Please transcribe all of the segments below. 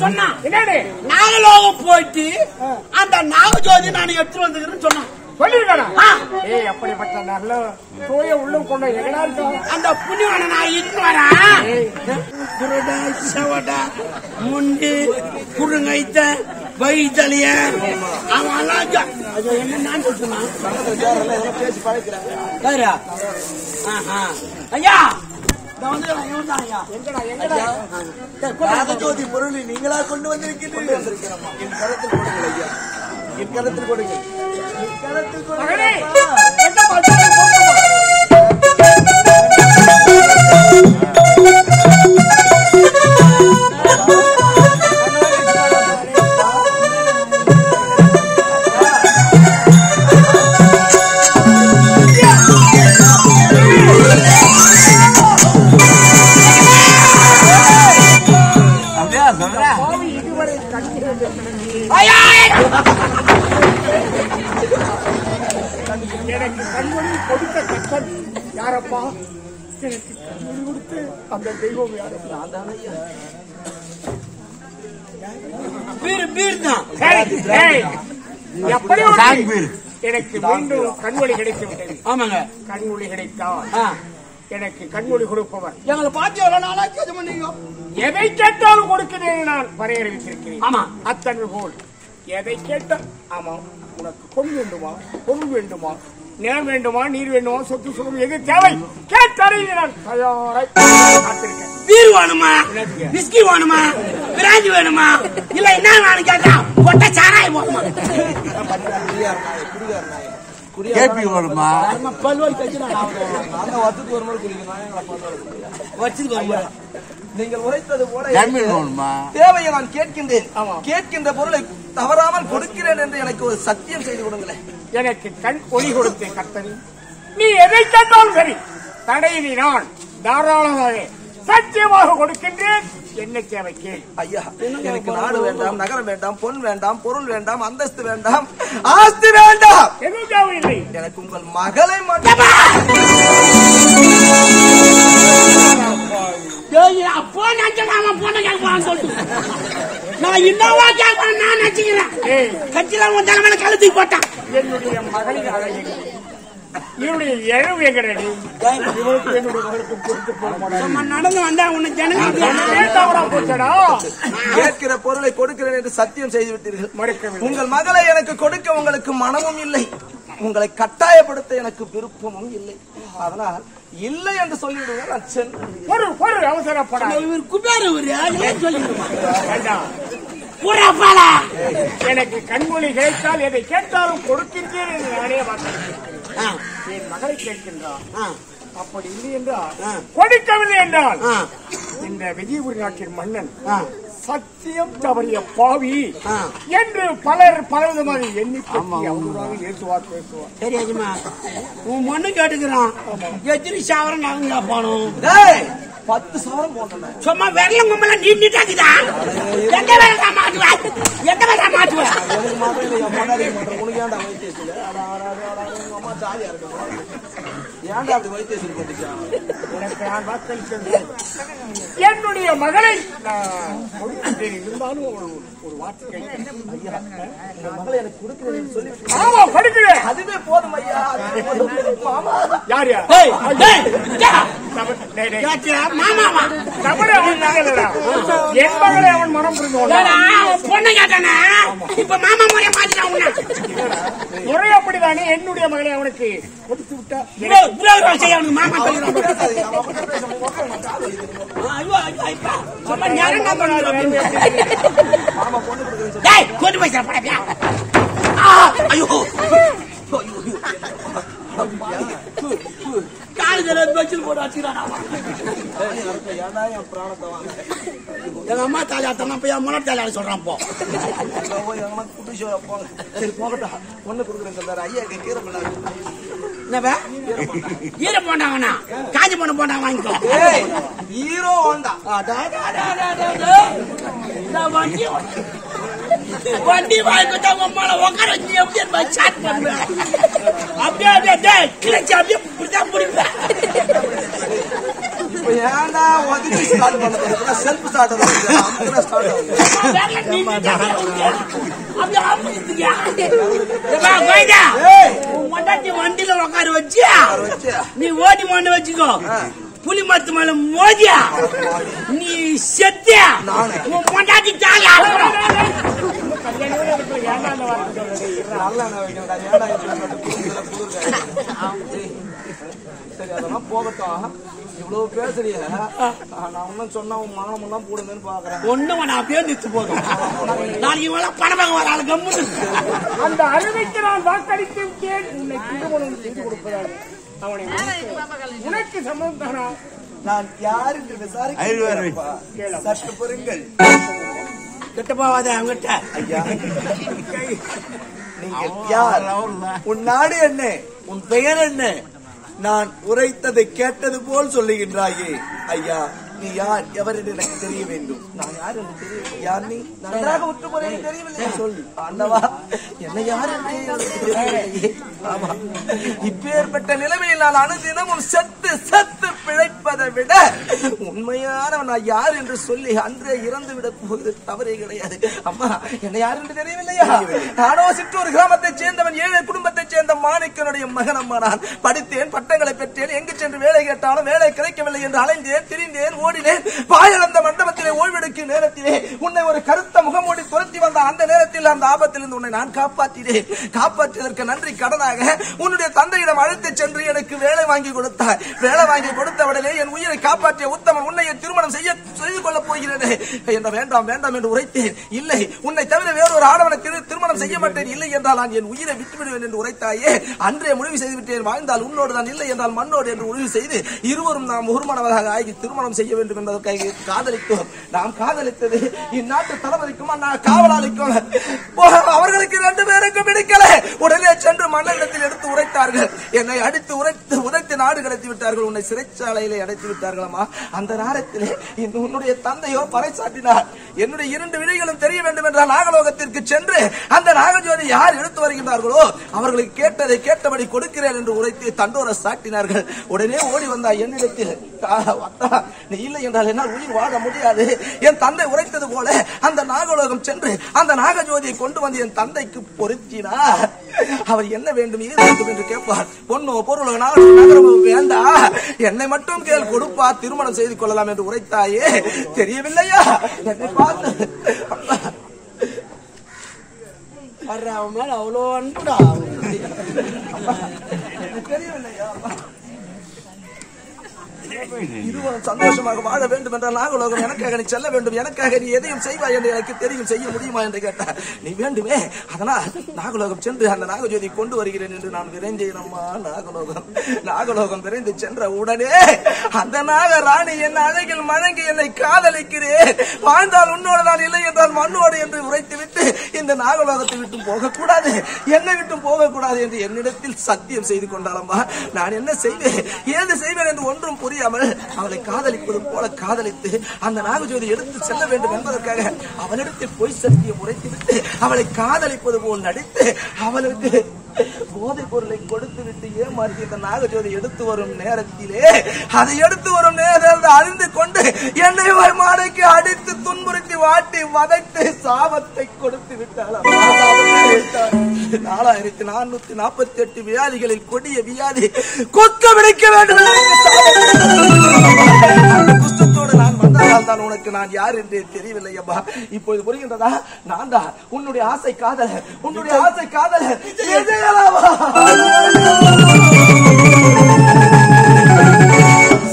சொன்னான் நாகலோகம் போயிட்டு அந்த நாகஜோதி நான் எடுத்துட்டு வந்துக்கிறேன்னு சொன்னான். சொல்லிருக்கா? ஏய், அப்படிப்பட்ட நல்ல தூய உள்ளம் கொண்ட எங்கடா இருக்கும் அந்த புண்ணியவனை நான் இன்னும் வரேன். முண்டு குறுங்கைத்த வைத்தலிய அவன் என்னன்னு சொல்லுவான். ஐயா நாகஜோதி பொருளை நீங்களா கொண்டு வந்திருக்கிறீர்கள். என் கரத்தில் கொடுங்கள் ஐயா, என் கரத்தில் கொடுங்கள். எனக்கு கண்மொழி கொடுத்த கத்தன் யாரப்பா? எனக்கு கண்மொழி கொடுத்து அந்த தெய்வம் யாரப்பா? எப்படி எனக்கு மீண்டும் கண்மொழி கிடைத்து விட்டது. ஆமாங்க, கண்மொழி கிடைத்தால் எனக்கு கண்மொழி கொடுப்பவர் எங்களை பார்த்து எவ்வளவு நாளா கேட்க மாட்டீங்க. எதை கேட்டாலும் கொடுக்கிறேன் நான் வரையறுவித்திருக்கிறேன். ஆமா, அத்தனை போல் எதை கேட்டால் ஆமா உனக்கு பொன் வேண்டுமா, பொருள் வேண்டுமா, நேரம் வேண்டுமா, நீர் வேண்டுமா, சொத்து சுகம் எது தேவை கேட்டறிய நான் தயாராய் காத்திருக்கேன். பீர் வேணுமா, விஸ்கி வேணுமா, பிராஞ்சி வேணுமா, இல்ல என்ன நான் கேட்டா கொட்ட சாராயம் போடுமா, கேபி வேணுமா, பல்வாய் கட்சி நீங்கள் உரைத்தது போல தேவையை நான் கேட்கின்றேன். கேட்கின்ற பொருளை தவறாமல் கொடுக்கிறேன் என்று எனக்கு ஒரு சத்தியம் செய்து கொடுங்களேன். எனக்கு கண் ஒளி கொடுத்த கர்த்தனி, நீ எதை கேட்டாலும் சரி தடையினி நான் தாராளமாக சத்தியமாக கொடுக்கின்றேன். என்ன தேவை கேள். ஐயா, எனக்கு நாடு வேண்டாம், நகரம் வேண்டாம், பொன் வேண்டாம், பொருள் வேண்டாம், அந்தஸ்து வேண்டாம், ஆஸ்தி வேண்டாம், எதுவும் தேவையில்லை. எனக்கு உங்கள் மகளை மட்டும். அப்போ நினைச்சாம பொண்ணு கேட்பான்னு சொல்லிட்டு நான் இன்னவா கேட்பேன் நான் நினைச்சுக்கிறேன். கட்சியில உன் தலைமையில கழுத்துக்கு போட்டான். என்னுடைய மகளிர் அழகு இவருடைய இழவு எங்கடி இவருக்கு என்னுடைய மகளுக்கு பொறுத்து போக நடந்து வந்தா உன்னை ஜனங்க தவறா போச்சடா. கேட்கிற பொருளை கொடுக்கிறேன் என்று சத்தியம் செய்து விட்டீர்கள். உங்கள் மகளை எனக்கு கொடுக்க உங்களுக்கு மனமும் இல்லை, உங்களை கட்டாயப்படுத்த எனக்கு விருப்பமும் இல்லை. அதனால் இல்லை என்று சொல்லிவிடுவேன். நான் சென்று அவசரப்படாது. எனக்கு கண்மொழி கிடைத்தால் எதை கேட்டாலும் கொடுக்கின்றேன் என்று நானே வார்த்தை என் மகளை கேட்கின்றான். அப்படி இல்லை என்றால் கொடுக்கவில்லை என்றால் இந்த விஜயபுரி நாட்டின் மன்னன் சத்தியம் தவறிய பாவி என்று பலவிதமாக எண்ணி அவங்களாக ஏற்றுவார் பேசுவார். சரி அஜிமா, உன் மண்ணு கேட்டுக்கிறான். எத்தனை சாவரம் நாங்க கேட்பானோம். 10 சவரம் போட்டேன். சும்மா விரலம் கும்பல நீட்டாக்குதா? எந்த வேலை மாட்டுவா, எந்த வேலை மாட்டுவா? என்னுடைய மகளை இருந்தாலும் ஒரு வார்த்தை மகளை எனக்கு கொடுக்கிறேன் சொல்லி கொடுக்கிறேன். அதுவே போதும் ஐயா. யார் என் மகளை அவன் மனம் புரிந்து பொண்ணை கேட்டானே. இப்ப மாமா முறைய மாத்திட்டான். முறை அப்படிதானே என்னுடைய மகளை அவனுக்கு கொடுத்து விட்டா மாமா கொண்டு போய் ஐயோ எங்க அம்மா தாஜா தன்னா போய் முன்னாடி தாஜா சொல்றான். போ சரி போகட்டும், பொண்ணு கொடுக்குறேன். ஐயா கீரை பண்ணாங்க ஈர போண்டாங்கண்ணா, காஞ்சி பொண்ணு போண்டாங்க வாங்கிக்கோ. ஹீரோ ஹோண்டா வண்டி வாங்கிட்டா உம்மால உட்கார வச்சு எப்படி சாட் பண்ணுவேன். அப்படியே அப்படியே கிளச்சி அப்படியே பிடிப்பேன். ஏன்டா ஒதுக்கி ஸ்டார்ட் பண்ண செல்ஃப் ஸ்டார்ட் வண்டியில உட்கார வச்சு நீ ஓடி மண்ணு வச்சுக்கோ. புலி மத்து மேல மோதியா நீ செத்தியா உன் பொண்டாட்டி தாலி சரி அதெல்லாம் போகட்டும். இவ்வளவு பேசுறிய நான் ஒன்னும் சொன்னா உன் மானம் எல்லாம் போடுங்கன்னு பாக்குறேன். ஒண்ணும் நான் அப்படியே நிறுத்து போதும். நாளைக்கு இவெல்லாம் பணமாக வராது கம்மு. அந்த அழுகைக்கு நான் வாக்களித்து விட்டேன். உன்னை திருமணம் செய்து கொடுப்பதாக அவனை உனக்கு சம்மதம் தானா? நான் யார் என்று விசாரிக்க சற்று பொறுங்கள். கிட்ட போவாத அவங்கிட்ட. ஐயா நீங்கள் யார்? உன் நாடு என்ன? உன் பெயர் என்ன? நான் உரைத்ததை கேட்டது போல் சொல்லுகின்றாயே. ஐயா நீ யார்? எவர் என்று எனக்கு தெரிய வேண்டும். நான் யார் என்று தெரியவில்லை. யார் நீ? நன்றாக உற்று போல தெரியவில்லை. சொல்லு ஆண்டவா, என்ன யார் என்று. ஆமா, இப்பேற்பட்ட நிலைமையில் நான் அனுதினமும் செத்து செத்து பிழைப்பதை விட உண்மையான நான் யார் என்று சொல்லி அன்றே இறந்து விட போகிறது தவறே கிடையாது. அம்மா, என்ன யார் என்று தெரியவில்லையா? நானோ சிற்றூர் கிராமத்தைச் சேர்ந்தவன், ஏழை குடும்பத்தைச் சேர்ந்த மாணிக்கனுடைய மகன். அம்மா, நான் படித்தேன், பட்டங்களை பெற்றேன். எங்கு சென்று வேலை கேட்டாலும் வேலை கிடைக்கவில்லை என்று அலைந்தேன், திரிந்தேன், ஓடினேன். பாயளந்த மண்டபத்திலே ஓய்வெடுக்கும் நேரத்திலே உன்னை ஒரு கருத்த முகமூடி துரத்தி வந்த அந்த நேரத்தில் அந்த ஆபத்திலிருந்து உன்னை நான் காப்பாற்றினேன். காப்பாற்றியதற்கு நன்றி கடனாக உன்னுடைய தந்தையிடம் அழைத்து சென்று எனக்கு வேலை வாங்கி கொடுத்தார். வேலை வாங்கி கொடுத்தவுடனே என் உயிரை காப்பாற்றிய உத்தமன் உன்னை திருமணம் செய்து கொள்ளப் போகிறேன் என்ற வேண்டாம் வேண்டாம் என்று உரைத்தேன். இல்லை, உன்னை தவிர வேறொரு ஆடவனை திருமணம் செய்ய மாட்டேன். இல்லை என்றால் நான் என் உயிரை விட்டுவிடுவேன் என்று உரைத்தாயே. அன்றே முடிவு செய்து விட்டேன். வாழ்ந்தால் உன்னோடு தான், இல்லை என்றால் மண்ணோடு என்று முடிவு செய்து இருவரும் நாம் ஒருமனவராக ஆகி திருமணம் செய்ய வேண்டும் என்பதற்காக காதலித்தோம். நாம் காதலித்தது இந்நாட்டு தளபதிக்கும் காவலாளிக்கும். அவர்களுக்கு 2 பேருக்கும் பிடிக்கல. உடனே சென்று மன்னரிடத்தில் எடுத்து உரைத்தார்கள். என்னை அடித்து உரைத்து நாடு கடத்தி விட்டார்கள். உன்னை சிறைச்சாலையிலே அடைத்து விட்டார்கள். அம்மா, அந்த நேரத்திலே உன்னுடைய தந்தையோ பறைசாட்டினார். என்னுடைய 2 விழிகளும் தெரிய வேண்டும் என்றால் நாகலோகத்திற்கு சென்று அந்த நாகஜோதி யார் எடுத்து வருகின்றார்களோ அவர்களுக்கு கேட்டதை கேட்டபடி கொடுக்கிறேன் என்று உரைத்து தண்டோர சாட்டினார்கள். உடனே ஓடி வந்தார் என்னிடத்தில். நீ இல்லை என்றால் என்னால் உயிர் வாழ முடியாது. என் தந்தை உரைத்தது போல அந்த நாகலோகம் சென்று அந்த நாகஜோதியை கொண்டு வந்து என் தந்தைக்கு பொருத்தினார். அவர் என்ன வேண்டும் ஏது வேண்டும் என்று கேட்பார். பொண்ணோ பொருளோ நகரமோ வேண்டா, என்னை மட்டும் கேள், கொடுப்பா, திருமணம் செய்து கொள்ளலாம் என்று உரைத்தாயே. தெரியவில்லையா? என்னை பார்த்து அவன் மேல அவ்வளோ அன்புடா. தெரியவில்லையா? இருவரும் சந்தோஷமாக வாழ வேண்டும் என்றால் நாகலோகம் எனக்காக நீ செல்ல வேண்டும். எனக்காக நீ எதையும் செய்வாய் என்று எனக்கு தெரியும். செய்ய முடியுமா என்று கேட்டார். நீ வேண்டுமே, அதனால் நாகலோகம் சென்று அந்த நாகஜோதி கொண்டு வருகிறேன் என்று நான் விரைந்தேன். அம்மா, நாகலோகம் விரைந்து சென்ற உடனே அந்த நாக ராணி என் அழகில் மழங்கி என்னை காதலிக்கிறேன், வாழ்ந்தால் உன்னோடு நான், இல்லை என்றால் மண்ணோடு என்று உரைத்துவிட்டு இந்த நாகலோகத்தை விட்டு போகக்கூடாது, என்னை விட்டு போகக்கூடாது என்று என்னிடத்தில் சத்தியம் செய்து கொண்டாலம்மா. நான் என்ன செய்வேன் ஏது செய்வேன் என்று ஒன்றும் புரியாமல் அவளை காதலிப்பது போல காதலித்து அந்த நாகஜோதி எடுத்து செல்ல வேண்டும் என்பதற்காக அவளிடத்தில் பொய் சத்தியம் உரைத்துவிட்டு அவளை காதலிப்பது போல் நடித்து அவளுக்கு போதைப் பொருளை கொடுத்து விட்டு ஏமாற்றி இந்த நாகஜோதி எடுத்து வரும் நேரத்திலே அதை எடுத்து வரும் நேரத்தில் அறிந்து கொண்டு என்னை மாடைக்கு அடித்து துன்புறுத்தி வாட்டி வதைத்து சாபத்தை கொடுத்து விட்டாள். 4448 வியாதிகளில் கொடிய வியாதி கொக்க விடைக்க வேண்டும். குஷ்டத்தோடு நான் வந்தால் தான் உனக்கு நான் யார் என்று தெரியவில்லை. அம்மா, இப்போது புரிகின்றதா? நான் தான் உன்னுடைய ஆசை காதலர். உன்னுடைய ஆசை காதலர்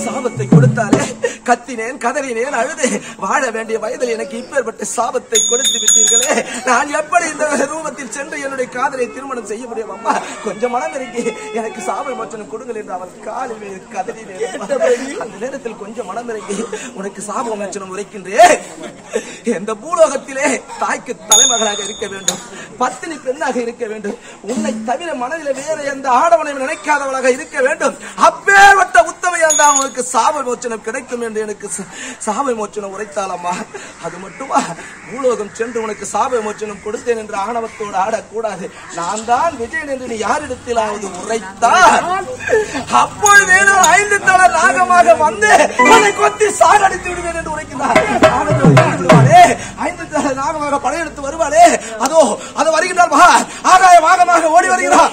சாபத்தை கொடுத்தாலே கத்தினேன், கதறினேன், அழுது வாழ வேண்டிய வயதில் எனக்கு இப்பேற்பட்ட சாபத்தை கொடுத்து விட்டீர்களே. நான் எப்படி இந்த ரூபத்தில் சென்று என்னுடைய காதலை திருமணம் செய்ய முடியும்? அம்மா, கொஞ்சம் மனம் இறங்கி எனக்கு சாப மோச்சனம் கொடுங்கள் என்று அவன் காலில் கதறினேன். அந்த நேரத்தில் கொஞ்சம் மனம் இறங்கி உனக்கு சாப மோச்சனம் உரைக்கின்றேன். எந்த பூலோகத்திலே தாய்க்கு தலைமகளாக இருக்க வேண்டும், பத்தினி பெண்ணாக இருக்க வேண்டும், உன்னை தவிர மனதில் வேற எந்த ஆடவனையும் நினைக்காதவளாக இருக்க வேண்டும். அப்பேற்பட்ட உத்தம இருந்தால் உனக்கு சாப மோச்சனம் கிடைக்கும் என்று எனக்கு சாப மோச்சனம் உரைத்தாலம்மா. அது மட்டுமா பூலோகம் சென்று உனக்கு சாப மோச்சனம் கொடுத்தேன் என்று ஆணவத்தோடு ஆடக்கூடாது. நான் தான் விஜயன் என்று நீ யாரிடத்திலாவது உரைத்தால் அப்பொழுது 5 தலை நாகமாக வந்து அதை கொத்தி சாகடித்து விடுவேன் என்று உரைக்கிறார். 5 தலை நாகமாக படையெடுத்து வருவாரே, அதோ அது வருகின்றார். ஆகாய வாகமாக ஓடி வருகிறார்.